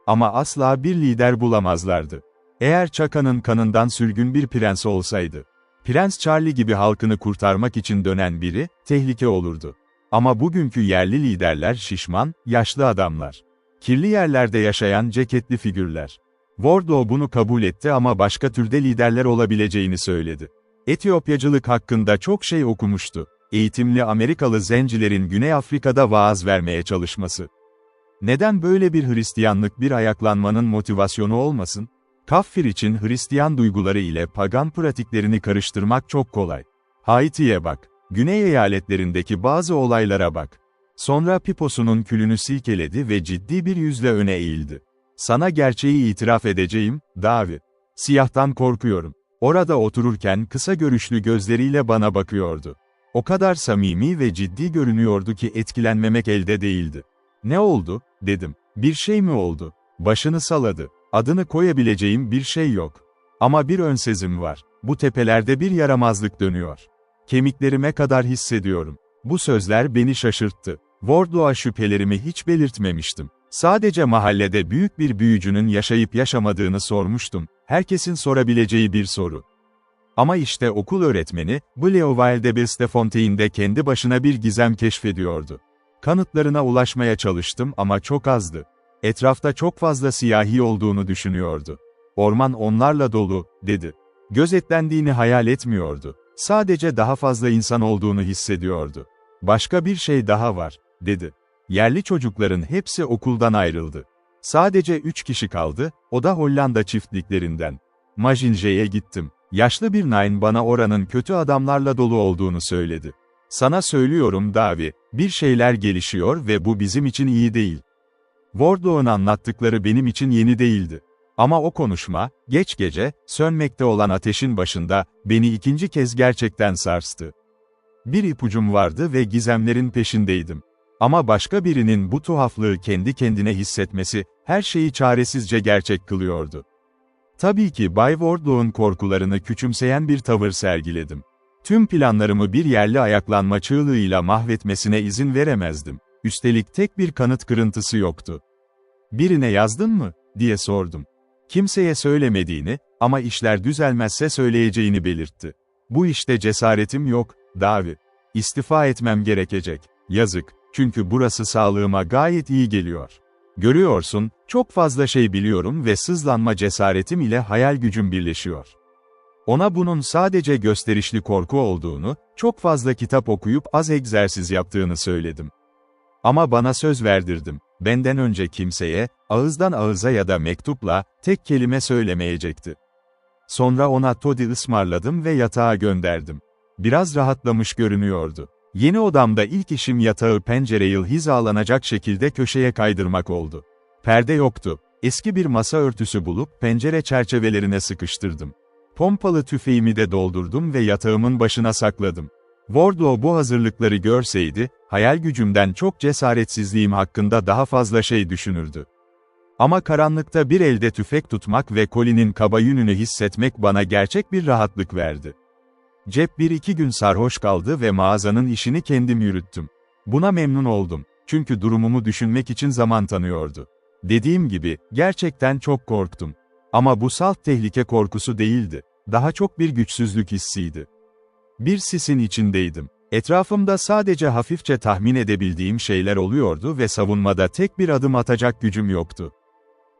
Ama asla bir lider bulamazlardı. Eğer Chaka'nın kanından sürgün bir prens olsaydı, Prens Charlie gibi halkını kurtarmak için dönen biri, tehlike olurdu. Ama bugünkü yerli liderler şişman, yaşlı adamlar. Kirli yerlerde yaşayan ceketli figürler. Wardlow bunu kabul etti ama başka türde liderler olabileceğini söyledi. Etiyopyacılık hakkında çok şey okumuştu. Eğitimli Amerikalı zencilerin Güney Afrika'da vaaz vermeye çalışması. Neden böyle bir Hristiyanlık bir ayaklanmanın motivasyonu olmasın? Kafir için Hristiyan duyguları ile pagan pratiklerini karıştırmak çok kolay. Haiti'ye bak. Güney eyaletlerindeki bazı olaylara bak. Sonra piposunun külünü silkeledi ve ciddi bir yüzle öne eğildi. Sana gerçeği itiraf edeceğim, Davi. Siyahtan korkuyorum. Orada otururken kısa görüşlü gözleriyle bana bakıyordu. O kadar samimi ve ciddi görünüyordu ki etkilenmemek elde değildi. Ne oldu, dedim. Bir şey mi oldu? Başını salladı. Adını koyabileceğim bir şey yok. Ama bir önsezim var. Bu tepelerde bir yaramazlık dönüyor. Kemiklerime kadar hissediyorum. Bu sözler beni şaşırttı. Wardlow'a şüphelerimi hiç belirtmemiştim. Sadece mahallede büyük bir büyücünün yaşayıp yaşamadığını sormuştum. Herkesin sorabileceği bir soru. Ama işte okul öğretmeni, Bleo Wildebestefontaine'de kendi başına bir gizem keşfediyordu. Kanıtlarına ulaşmaya çalıştım ama çok azdı. Etrafta çok fazla siyahi olduğunu düşünüyordu. Orman onlarla dolu, dedi. Gözetlendiğini hayal etmiyordu. Sadece daha fazla insan olduğunu hissediyordu. Başka bir şey daha var, dedi. Yerli çocukların hepsi okuldan ayrıldı. Sadece 3 kişi kaldı, o da Hollanda çiftliklerinden. Majinje'ye gittim. Yaşlı bir Nine bana oranın kötü adamlarla dolu olduğunu söyledi. Sana söylüyorum Davi, bir şeyler gelişiyor ve bu bizim için iyi değil. Wardlow'un anlattıkları benim için yeni değildi. Ama o konuşma, geç gece, sönmekte olan ateşin başında, beni ikinci kez gerçekten sarstı. Bir ipucum vardı ve gizemlerin peşindeydim. Ama başka birinin bu tuhaflığı kendi kendine hissetmesi, her şeyi çaresizce gerçek kılıyordu. Tabii ki Bay Wardlow'un korkularını küçümseyen bir tavır sergiledim. Tüm planlarımı bir yerli ayaklanma çığlığıyla mahvetmesine izin veremezdim. Üstelik tek bir kanıt kırıntısı yoktu. "Birine yazdın mı?" diye sordum. Kimseye söylemediğini ama işler düzelmezse söyleyeceğini belirtti. "Bu işte cesaretim yok, Davi. İstifa etmem gerekecek. Yazık, çünkü burası sağlığıma gayet iyi geliyor. Görüyorsun, çok fazla şey biliyorum ve sızlanma cesaretim ile hayal gücüm birleşiyor." Ona bunun sadece gösterişli korku olduğunu, çok fazla kitap okuyup az egzersiz yaptığını söyledim. Ama bana söz verdirdim. Benden önce kimseye, ağızdan ağıza ya da mektupla, tek kelime söylemeyecekti. Sonra ona toddy ısmarladım ve yatağa gönderdim. Biraz rahatlamış görünüyordu. Yeni odamda ilk işim yatağı pencereye hizalanacak şekilde köşeye kaydırmak oldu. Perde yoktu. Eski bir masa örtüsü bulup pencere çerçevelerine sıkıştırdım. Pompalı tüfeğimi de doldurdum ve yatağımın başına sakladım. Wardlow bu hazırlıkları görseydi, hayal gücümden çok cesaretsizliğim hakkında daha fazla şey düşünürdü. Ama karanlıkta bir elde tüfek tutmak ve Colin'in kaba yününü hissetmek bana gerçek bir rahatlık verdi. Cep 1-2 gün sarhoş kaldı ve mağazanın işini kendim yürüttüm. Buna memnun oldum, çünkü durumumu düşünmek için zaman tanıyordu. Dediğim gibi, gerçekten çok korktum. Ama bu salt tehlike korkusu değildi, daha çok bir güçsüzlük hissiydi. Bir sisin içindeydim. Etrafımda sadece hafifçe tahmin edebildiğim şeyler oluyordu ve savunmada tek bir adım atacak gücüm yoktu.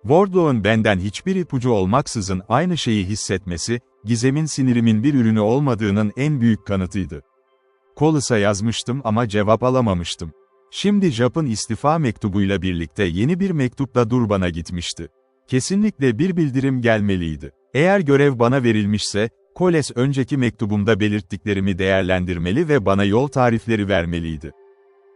Wardlow'un benden hiçbir ipucu olmaksızın aynı şeyi hissetmesi, gizemin sinirimin bir ürünü olmadığının en büyük kanıtıydı. Collis'a yazmıştım ama cevap alamamıştım. Şimdi Jap'ın istifa mektubuyla birlikte yeni bir mektup da Durban'a gitmişti. Kesinlikle bir bildirim gelmeliydi. Eğer görev bana verilmişse, Collis önceki mektubumda belirttiklerimi değerlendirmeli ve bana yol tarifleri vermeliydi.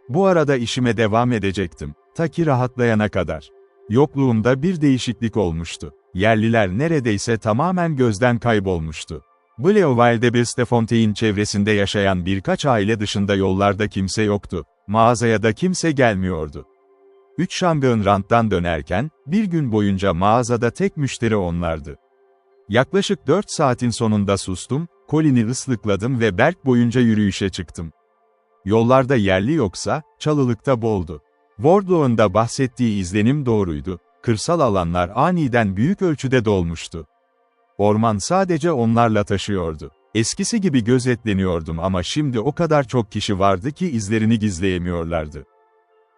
Bu arada işime devam edecektim, ta ki rahatlayana kadar. Yokluğumda bir değişiklik olmuştu. Yerliler neredeyse tamamen gözden kaybolmuştu. Blainville-de-Bestefontein çevresinde yaşayan birkaç aile dışında yollarda kimse yoktu, mağazaya da kimse gelmiyordu. 3 Şanghain ranttan dönerken, bir gün boyunca mağazada tek müşteri onlardı. Yaklaşık 4 saatin sonunda sustum, Colin'i ıslıkladım ve Berk boyunca yürüyüşe çıktım. Yollarda yerli yoksa, çalılıkta boldu. Wardlow'un da bahsettiği izlenim doğruydu, kırsal alanlar aniden büyük ölçüde dolmuştu. Orman sadece onlarla taşıyordu. Eskisi gibi gözetleniyordum ama şimdi o kadar çok kişi vardı ki izlerini gizleyemiyorlardı.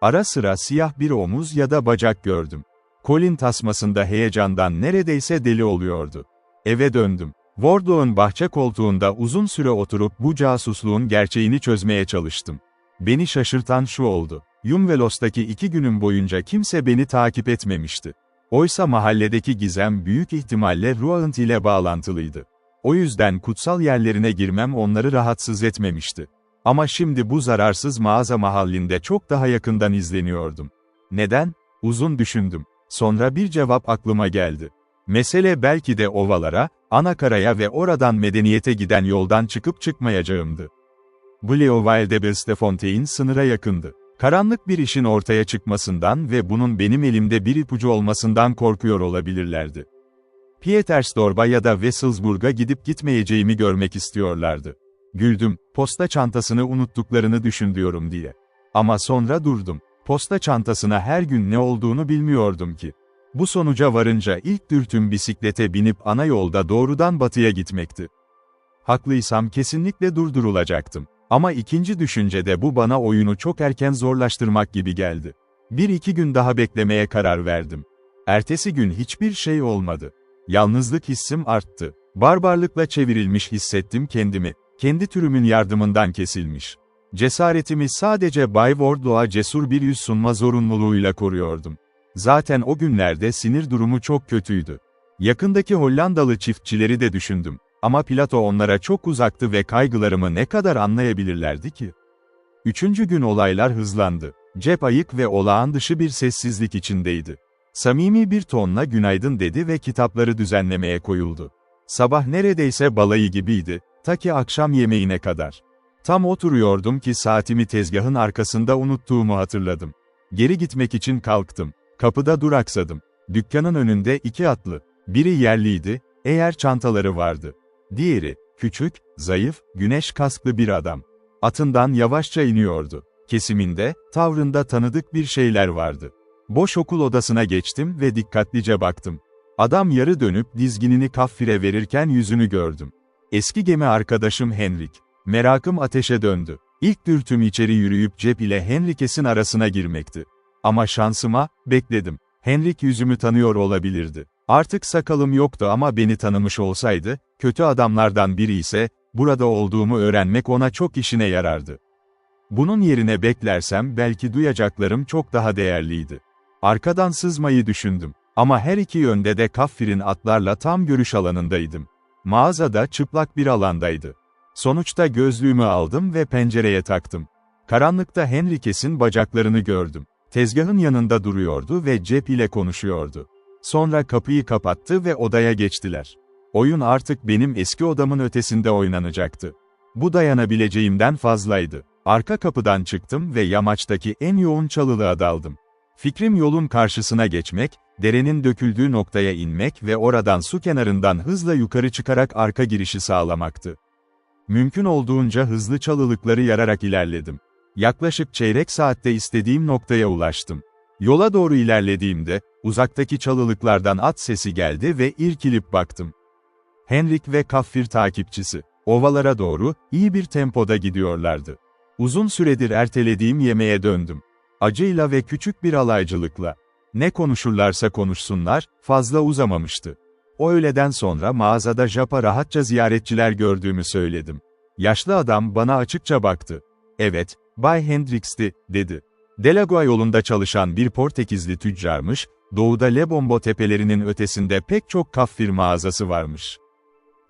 Ara sıra siyah bir omuz ya da bacak gördüm. Colin tasmasında heyecandan neredeyse deli oluyordu. Eve döndüm. Wardlow'un bahçe koltuğunda uzun süre oturup bu casusluğun gerçeğini çözmeye çalıştım. Beni şaşırtan şu oldu. Yumvelos'taki 2 günüm boyunca kimse beni takip etmemişti. Oysa mahalledeki gizem büyük ihtimalle Ruaunt ile bağlantılıydı. O yüzden kutsal yerlerine girmem onları rahatsız etmemişti. Ama şimdi bu zararsız mağaza mahallinde çok daha yakından izleniyordum. Neden? Uzun düşündüm. Sonra bir cevap aklıma geldi. Mesele belki de ovalara, anakaraya ve oradan medeniyete giden yoldan çıkıp çıkmayacağımdı. Blainville-de-Bestefontein sınıra yakındı. Karanlık bir işin ortaya çıkmasından ve bunun benim elimde bir ipucu olmasından korkuyor olabilirlerdi. Pietersdorp'a ya da Wesselsburg'a gidip gitmeyeceğimi görmek istiyorlardı. Güldüm, posta çantasını unuttuklarını düşünüyorum diye. Ama sonra durdum. Posta çantasına her gün ne olduğunu bilmiyordum ki. Bu sonuca varınca ilk dürtüm bisiklete binip ana yolda doğrudan batıya gitmekti. Haklıysam kesinlikle durdurulacaktım. Ama ikinci düşüncede bu bana oyunu çok erken zorlaştırmak gibi geldi. 1-2 gün daha beklemeye karar verdim. Ertesi gün hiçbir şey olmadı. Yalnızlık hissim arttı. Barbarlıkla çevrilmiş hissettim kendimi. Kendi türümün yardımından kesilmiş. Cesaretimi sadece Bay Wardlow'a cesur bir yüz sunma zorunluluğuyla koruyordum. Zaten o günlerde sinir durumu çok kötüydü. Yakındaki Hollandalı çiftçileri de düşündüm. Ama Plato onlara çok uzaktı ve kaygılarımı ne kadar anlayabilirlerdi ki? 3. gün olaylar hızlandı. Cep ayık ve olağan dışı bir sessizlik içindeydi. Samimi bir tonla günaydın dedi ve kitapları düzenlemeye koyuldu. Sabah neredeyse balayı gibiydi, ta ki akşam yemeğine kadar. Tam oturuyordum ki saatimi tezgahın arkasında unuttuğumu hatırladım. Geri gitmek için kalktım. Kapıda duraksadım. Dükkanın önünde 2 atlı. Biri yerliydi, eğer çantaları vardı. Diğeri, küçük, zayıf, güneş kasklı bir adam. Atından yavaşça iniyordu. Kesiminde, tavrında tanıdık bir şeyler vardı. Boş okul odasına geçtim ve dikkatlice baktım. Adam yarı dönüp dizginini Kaffir'e verirken yüzünü gördüm. Eski gemi arkadaşım Henrik. Merakım ateşe döndü. İlk dürtüm içeri yürüyüp Cep ile Henrikes'in arasına girmekti. Ama şansıma, bekledim. Henrik yüzümü tanıyor olabilirdi. Artık sakalım yoktu ama beni tanımış olsaydı, kötü adamlardan biri ise, burada olduğumu öğrenmek ona çok işine yarardı. Bunun yerine beklersem belki duyacaklarım çok daha değerliydi. Arkadan sızmayı düşündüm. Ama her iki yönde de Kaffir'in atlarla tam görüş alanındaydım. Mağazada çıplak bir alandaydı. Sonuçta gözlüğümü aldım ve pencereye taktım. Karanlıkta Henrikes'in bacaklarını gördüm. Tezgahın yanında duruyordu ve Cep ile konuşuyordu. Sonra kapıyı kapattı ve odaya geçtiler. Oyun artık benim eski odamın ötesinde oynanacaktı. Bu dayanabileceğimden fazlaydı. Arka kapıdan çıktım ve yamaçtaki en yoğun çalılığa daldım. Fikrim yolun karşısına geçmek, derenin döküldüğü noktaya inmek ve oradan su kenarından hızla yukarı çıkarak arka girişi sağlamaktı. Mümkün olduğunca hızlı çalılıkları yararak ilerledim. Yaklaşık çeyrek saatte istediğim noktaya ulaştım. Yola doğru ilerlediğimde, uzaktaki çalılıklardan at sesi geldi ve irkilip baktım. Henrik ve Kaffir takipçisi, ovalara doğru, iyi bir tempoda gidiyorlardı. Uzun süredir ertelediğim yemeğe döndüm. Acıyla ve küçük bir alaycılıkla. Ne konuşurlarsa konuşsunlar, fazla uzamamıştı. O öğleden sonra mağazada Jap'a rahatça ziyaretçiler gördüğümü söyledim. Yaşlı adam bana açıkça baktı. "Evet, Bay Hendriks'ti," dedi. Delagua yolunda çalışan bir Portekizli tüccarmış, doğuda Lebombo tepelerinin ötesinde pek çok Kaffir mağazası varmış.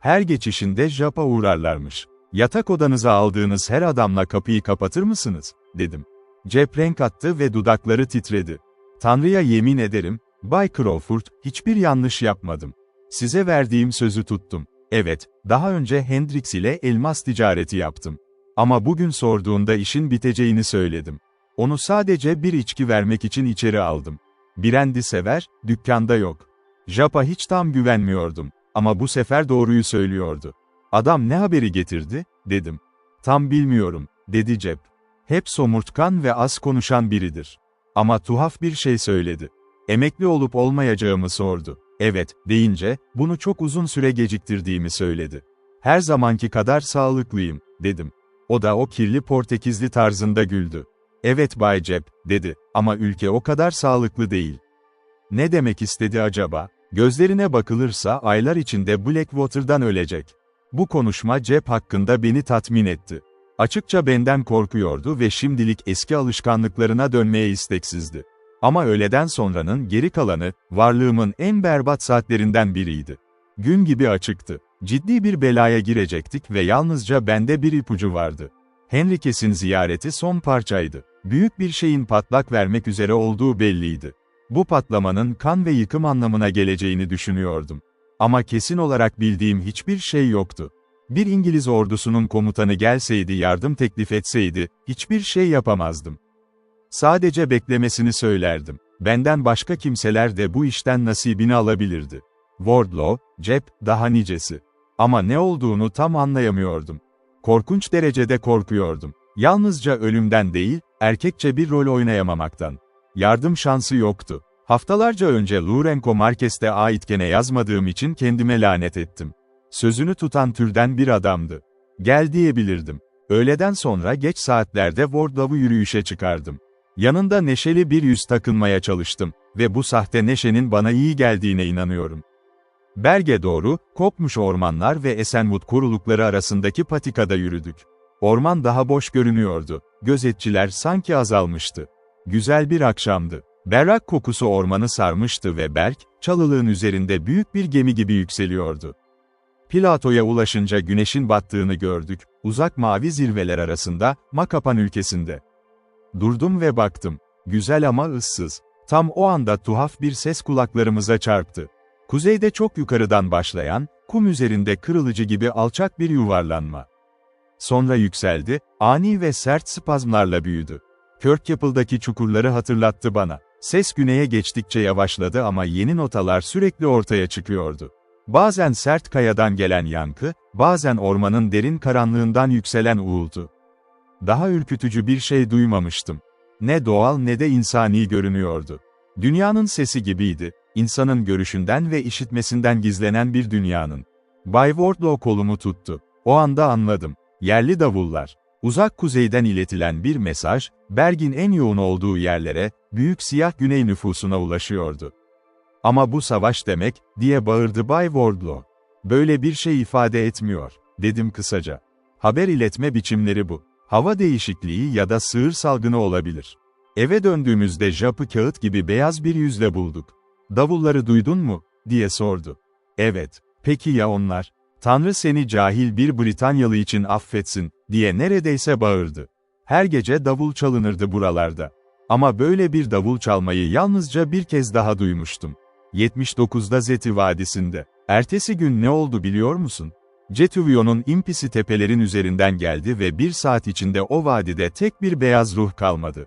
Her geçişinde Jap'a uğrarlarmış. "Yatak odanıza aldığınız her adamla kapıyı kapatır mısınız?" dedim. Cep renk attı ve dudakları titredi. "Tanrı'ya yemin ederim, Bay Crawford, hiçbir yanlış yapmadım. Size verdiğim sözü tuttum. Evet, daha önce Hendrix ile elmas ticareti yaptım. Ama bugün sorduğunda işin biteceğini söyledim. Onu sadece bir içki vermek için içeri aldım. Brandy sever, dükkanda yok." Jap'a hiç tam güvenmiyordum. Ama bu sefer doğruyu söylüyordu. "Adam ne haberi getirdi?" dedim. "Tam bilmiyorum," dedi Cep. "Hep somurtkan ve az konuşan biridir. Ama tuhaf bir şey söyledi. Emekli olup olmayacağımı sordu. Evet, deyince, bunu çok uzun süre geciktirdiğimi söyledi. Her zamanki kadar sağlıklıyım, dedim. O da o kirli Portekizli tarzında güldü. Evet Bay Cep, dedi, ama ülke o kadar sağlıklı değil. Ne demek istedi acaba? Gözlerine bakılırsa aylar içinde Blackwater'dan ölecek. Bu konuşma Cep hakkında beni tatmin etti. Açıkça benden korkuyordu ve şimdilik eski alışkanlıklarına dönmeye isteksizdi. Ama öğleden sonranın geri kalanı, varlığımın en berbat saatlerinden biriydi. Gün gibi açıktı. Ciddi bir belaya girecektik ve yalnızca bende bir ipucu vardı. Henrikes'in ziyareti son parçaydı. Büyük bir şeyin patlak vermek üzere olduğu belliydi. Bu patlamanın kan ve yıkım anlamına geleceğini düşünüyordum. Ama kesin olarak bildiğim hiçbir şey yoktu. Bir İngiliz ordusunun komutanı gelseydi yardım teklif etseydi, hiçbir şey yapamazdım. Sadece beklemesini söylerdim. Benden başka kimseler de bu işten nasibini alabilirdi. Wardlaw, Cep, daha nicesi. Ama ne olduğunu tam anlayamıyordum. Korkunç derecede korkuyordum. Yalnızca ölümden değil, erkekçe bir rol oynayamamaktan. Yardım şansı yoktu. Haftalarca önce Lourenço Marquez'de aitken yazmadığım için kendime lanet ettim. Sözünü tutan türden bir adamdı. Gel diyebilirdim. Öğleden sonra geç saatlerde Wardlaw'u yürüyüşe çıkardım. Yanında neşeli bir yüz takınmaya çalıştım ve bu sahte neşenin bana iyi geldiğine inanıyorum. Berge doğru, kopmuş ormanlar ve Esenwood korulukları arasındaki patikada yürüdük. Orman daha boş görünüyordu. Gözetçiler sanki azalmıştı. Güzel bir akşamdı. Berrak kokusu ormanı sarmıştı ve Berk, çalılığın üzerinde büyük bir gemi gibi yükseliyordu. Platoya ulaşınca güneşin battığını gördük, uzak mavi zirveler arasında, Makapan ülkesinde. Durdum ve baktım. Güzel ama ıssız. Tam o anda tuhaf bir ses kulaklarımıza çarptı. Kuzeyde çok yukarıdan başlayan, kum üzerinde kırılıcı gibi alçak bir yuvarlanma. Sonra yükseldi, ani ve sert spazmlarla büyüdü. Kirkaple'daki çukurları hatırlattı bana. Ses güneye geçtikçe yavaşladı ama yeni notalar sürekli ortaya çıkıyordu. Bazen sert kayadan gelen yankı, bazen ormanın derin karanlığından yükselen uğultu. Daha ürkütücü bir şey duymamıştım. Ne doğal ne de insani görünüyordu. Dünyanın sesi gibiydi, insanın görüşünden ve işitmesinden gizlenen bir dünyanın. Bay Wardlow kolumu tuttu. O anda anladım. Yerli davullar. Uzak kuzeyden iletilen bir mesaj, Berg'in en yoğun olduğu yerlere, büyük siyah güney nüfusuna ulaşıyordu. "Ama bu savaş demek," diye bağırdı Bay Wardlow. "Böyle bir şey ifade etmiyor," dedim kısaca. "Haber iletme biçimleri bu. Hava değişikliği ya da sığır salgını olabilir." Eve döndüğümüzde Jap'ı kağıt gibi beyaz bir yüzle bulduk. "Davulları duydun mu?" diye sordu. "Evet. Peki ya onlar?" "Tanrı seni cahil bir Britanyalı için affetsin," diye neredeyse bağırdı. Her gece davul çalınırdı buralarda. Ama böyle bir davul çalmayı yalnızca bir kez daha duymuştum. 79'da Zeti Vadisi'nde. Ertesi gün ne oldu biliyor musun? Cetuvion'un impisi tepelerin üzerinden geldi ve 1 saat içinde o vadide tek bir beyaz ruh kalmadı.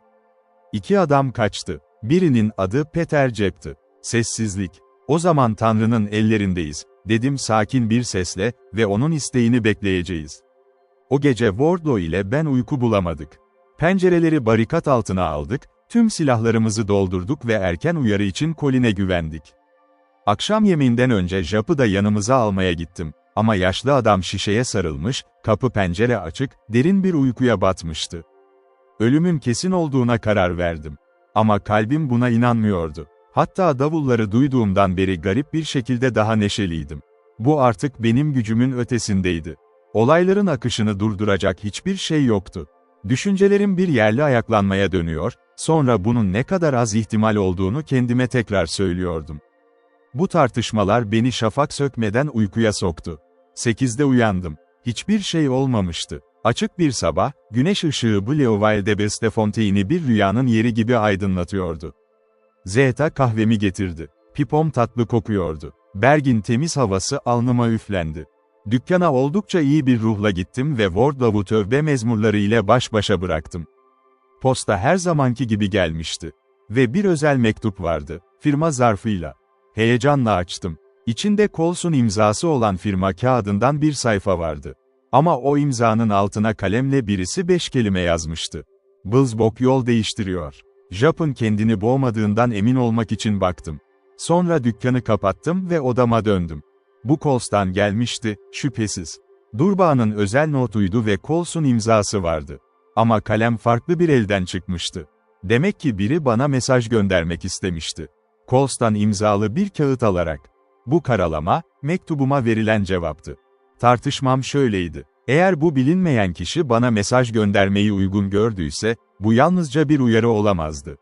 2 adam kaçtı. Birinin adı Peter Cep'ti. Sessizlik. "O zaman Tanrı'nın ellerindeyiz," dedim sakin bir sesle ve onun isteğini bekleyeceğiz. O gece Wardlow ile ben uyku bulamadık. Pencereleri barikat altına aldık, tüm silahlarımızı doldurduk ve erken uyarı için Colin'e güvendik. Akşam yemeğinden önce Jap'ı da yanımıza almaya gittim. Ama yaşlı adam şişeye sarılmış, kapı pencere açık, derin bir uykuya batmıştı. Ölümün kesin olduğuna karar verdim. Ama kalbim buna inanmıyordu. Hatta davulları duyduğumdan beri garip bir şekilde daha neşeliydim. Bu artık benim gücümün ötesindeydi. Olayların akışını durduracak hiçbir şey yoktu. Düşüncelerim bir yerli ayaklanmaya dönüyor, sonra bunun ne kadar az ihtimal olduğunu kendime tekrar söylüyordum. Bu tartışmalar beni şafak sökmeden uykuya soktu. 8'de uyandım. Hiçbir şey olmamıştı. Açık bir sabah, güneş ışığı Bleuval de Bestefontaine'i bir rüyanın yeri gibi aydınlatıyordu. Zeta kahvemi getirdi. Pipom tatlı kokuyordu. Berg'in temiz havası alnıma üflendi. Dükkana oldukça iyi bir ruhla gittim ve Wardlow'u tövbe mezmurları ile baş başa bıraktım. Posta her zamanki gibi gelmişti. Ve bir özel mektup vardı, firma zarfıyla. Heyecanla açtım. İçinde Coles'un imzası olan firma kağıdından bir sayfa vardı. Ama o imzanın altına kalemle birisi 5 kelime yazmıştı. "Bullsbok yol değiştiriyor." Jap'ın kendini boğmadığından emin olmak için baktım. Sonra dükkanı kapattım ve odama döndüm. Bu Coles'tan gelmişti, şüphesiz. Durba'nın özel notuydu ve Coles'un imzası vardı. Ama kalem farklı bir elden çıkmıştı. Demek ki biri bana mesaj göndermek istemişti. Coles'tan imzalı bir kağıt alarak. Bu karalama, mektubuma verilen cevaptı. Tartışmam şöyleydi. Eğer bu bilinmeyen kişi bana mesaj göndermeyi uygun gördüyse, bu yalnızca bir uyarı olamazdı.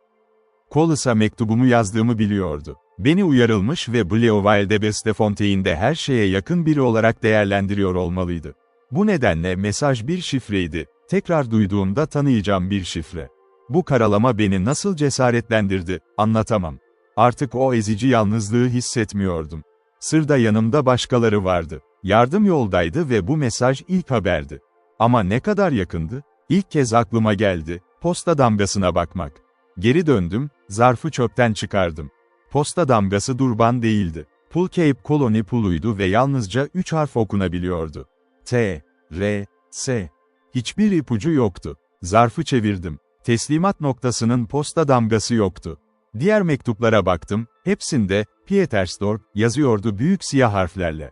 Coles'a mektubumu yazdığımı biliyordu. Beni uyarılmış ve Bleuval de Bestefontaine'de her şeye yakın biri olarak değerlendiriyor olmalıydı. Bu nedenle mesaj bir şifreydi, tekrar duyduğumda tanıyacağım bir şifre. Bu karalama beni nasıl cesaretlendirdi, anlatamam. Artık o ezici yalnızlığı hissetmiyordum. Sırda yanımda başkaları vardı. Yardım yoldaydı ve bu mesaj ilk haberdi. Ama ne kadar yakındı? İlk kez aklıma geldi, posta damgasına bakmak. Geri döndüm, zarfı çöpten çıkardım. Posta damgası Durban değildi. Pool Cape Colony Pool'uydu ve yalnızca 3 harf okunabiliyordu. T, R, S. Hiçbir ipucu yoktu. Zarfı çevirdim. Teslimat noktasının posta damgası yoktu. Diğer mektuplara baktım, hepsinde Pietersdorp yazıyordu büyük siyah harflerle.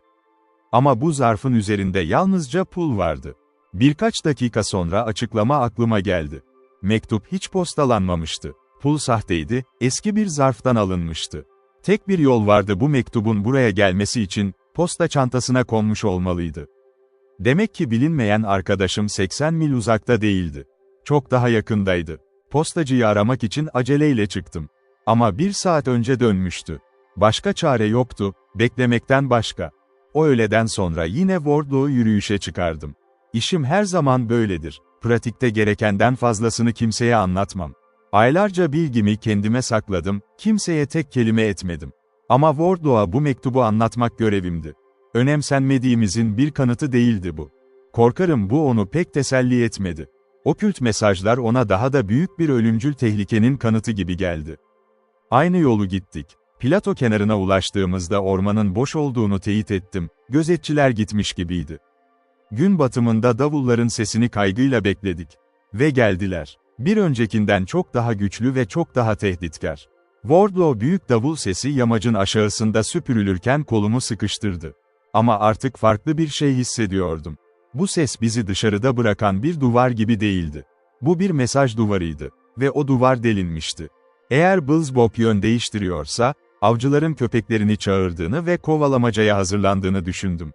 Ama bu zarfın üzerinde yalnızca Pool vardı. Birkaç dakika sonra açıklama aklıma geldi. Mektup hiç postalanmamıştı. Pool sahteydi, eski bir zarftan alınmıştı. Tek bir yol vardı bu mektubun buraya gelmesi için, posta çantasına konmuş olmalıydı. Demek ki bilinmeyen arkadaşım 80 mil uzakta değildi. Çok daha yakındaydı. Postacıyı aramak için aceleyle çıktım. Ama 1 saat önce dönmüştü. Başka çare yoktu, beklemekten başka. O öğleden sonra yine Wardlow'u yürüyüşe çıkardım. İşim her zaman böyledir. Pratikte gerekenden fazlasını kimseye anlatmam. Aylarca bilgimi kendime sakladım, kimseye tek kelime etmedim. Ama Wardlow'a bu mektubu anlatmak görevimdi. Önemsenmediğimizin bir kanıtı değildi bu. Korkarım bu onu pek teselli etmedi. Okült mesajlar ona daha da büyük bir ölümcül tehlikenin kanıtı gibi geldi. Aynı yolu gittik. Plato kenarına ulaştığımızda ormanın boş olduğunu teyit ettim, gözetçiler gitmiş gibiydi. Gün batımında davulların sesini kaygıyla bekledik. Ve geldiler. Bir öncekinden çok daha güçlü ve çok daha tehditkar. Wardlow büyük davul sesi yamacın aşağısında süpürülürken kolumu sıkıştırdı. Ama artık farklı bir şey hissediyordum. Bu ses bizi dışarıda bırakan bir duvar gibi değildi. Bu bir mesaj duvarıydı. Ve o duvar delinmişti. Eğer Beelzebub yön değiştiriyorsa, avcıların köpeklerini çağırdığını ve kovalamacaya hazırlandığını düşündüm.